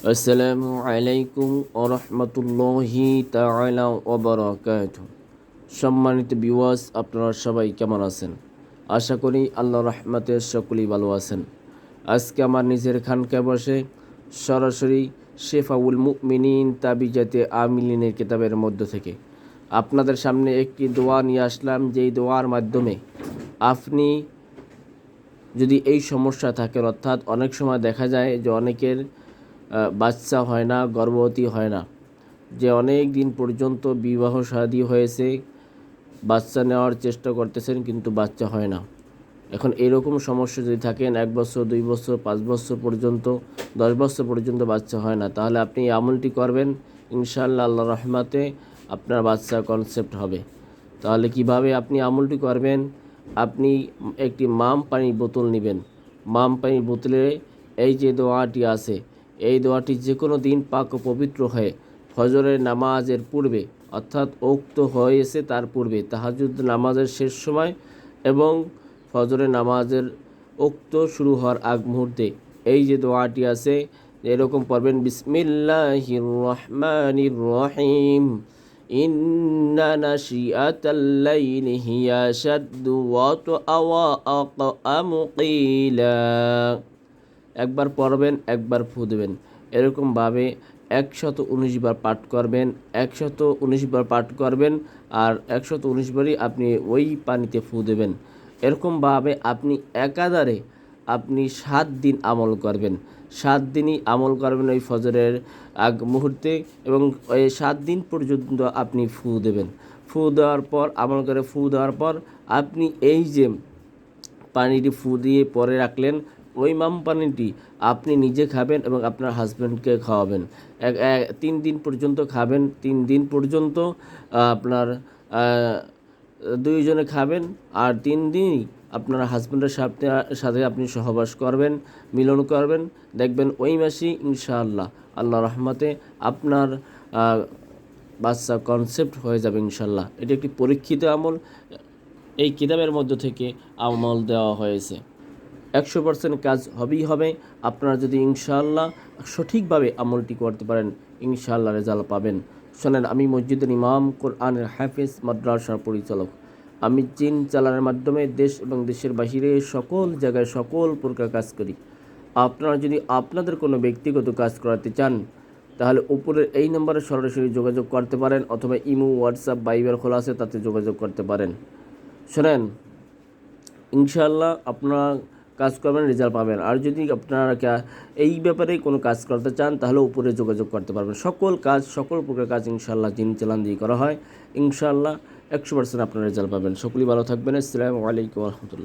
আসসালামু আলাইকুম ওরহমতুল্লাহি তাআলা ওয়া বারাকাতুহু। সম্মানিত ভিউয়ার্স, আপনারা সবাই কেমন আছেন? আশা করি আল্লাহর রহমতে সকলেই ভালো আছেন। আজকে আমার নিজের খানকায় বসে সরাসরি শেফাউল মুমিনিন তাবিজাতে আমিলিনের কিতাবের মধ্য থেকে আপনাদের সামনে একটি দোয়া নিয়ে আসলাম, যেই দোয়ার মাধ্যমে আপনি যদি এই সমস্যা থাকে, অর্থাৎ অনেক সময় দেখা যায় যে অনেকের বাচ্চা হয় না, গর্ভবতী হয় না, যে অনেক দিন পর্যন্ত বিবাহ শাদী হয়েছে, বাচ্চা নেওয়ার চেষ্টা করতেছেন কিন্তু বাচ্চা হয় না। এখন এরকম সমস্যা যদি থাকেন, 1 বছর 2 বছর 5 বছর পর্যন্ত 10 বছর পর্যন্ত বাচ্চা হয় না, তাহলে আপনি এই আমলটি করবেন, ইনশাআল্লাহ আল্লাহর রহমতে আপনার বাচ্চা কনসেপ্ট হবে। তাহলে কিভাবে আপনি আমলটি করবেন? আপনি একটি মাম পানির বোতল নেবেন। মাম পানির বোতলে এই যে দোয়াটি আছে, এই দোয়াটি যে কোনো দিন পাক ও পবিত্র হয়ে ফজরের নামাজের পূর্বে, অর্থাৎ উক্ত হয়েছে তার পূর্বে, তাহাজ্জুদ নামাজের শেষ সময় এবং ফজরের নামাজের উক্ত শুরু হওয়ার আগ মুহূর্তে এই যে দোয়াটি আছে এরকম পড়বেন, বিসমিল্লাহির রহমানির রহিম, ইন্না নাশিআতাল লাইলি হিয়া শাদ্দু ওয়াতআ ওয়া আকআমু কিলা। একবার পড়বেন, একবার ফু দেবেন। এরকমভাবে 119 বার পাঠ করবেন, 119 বার পাঠ করবেন, আর 119 বারই আপনি ওই পানিতে ফু দেবেন। এরকমভাবে আপনি একাধারে আপনি 7 দিন আমল করবেন। 7 দিনই আমল করবেন ওই ফজরের আগ মুহূর্তে, এবং ওই 7 দিন পর্যন্ত আপনি ফু দেবেন। ফু দেওয়ার পর, আমল করে ফু দেওয়ার পর আপনি এই যে পানিটি ফু দিয়ে পরে রাখলেন, ওই মাম পানিটি আপনি নিজে খাবেন এবং আপনার হাজব্যান্ডকে খাওয়াবেন। 3 দিন পর্যন্ত খাবেন। 3 দিন পর্যন্ত আপনার দুইজনে খাবেন, আর 3 দিনই আপনার হাজব্যান্ডের সাথে আপনি সহবাস করবেন, মিলন করবেন। দেখবেন ওই মাসেই ইনশাআল্লাহ আল্লাহর রহমতে আপনার বাচ্চা কনসেপ্ট হয়ে যাবে ইনশাআল্লাহ। এটি একটি পরীক্ষিত আমল, এই কিতাবের মধ্য থেকে আমল দেওয়া হয়েছে। 100% কাজ হবেই হবে। আপনারা যদি ইনশাআল্লাহ সঠিকভাবে আমলটি করতে পারেন, ইনশাআল্লাহ রেজাল্ট পাবেন। শোনেন, আমি মসজিদের ইমাম, কোরআনের হাফেজ, মাদ্রাসার পরিচালক। আমি চীন চালানোর মাধ্যমে দেশ এবং দেশের বাহিরে সকল জায়গায় সকল প্রকার কাজ করি। আপনারা যদি আপনাদের কোনো ব্যক্তিগত কাজ করাতে চান, তাহলে উপরের এই নম্বরে সরাসরি যোগাযোগ করতে পারেন, অথবা ইমো, হোয়াটসঅ্যাপ, ভাইবার খোলা আছে, তাতে যোগাযোগ করতে পারেন। শোনেন, ইনশাআল্লাহ আপনারা কাজ করবেন, রেজাল্ট পাবেন। আর যদি আপনারা এই ব্যাপারে কোনো কাজ করতে চান, তাহলে উপরে যোগাযোগ করতে পারবেন। সকল কাজ, সকল প্রকার কাজ ইনশাআল্লাহ জিন চালান দিয়ে করা হয়। ইনশাআল্লাহ 100% আপনারা রেজাল্ট পাবেন। সকলেই ভালো থাকবেন। আসসালামু আলাইকুম ওয়া রাহমাতুল্লাহ।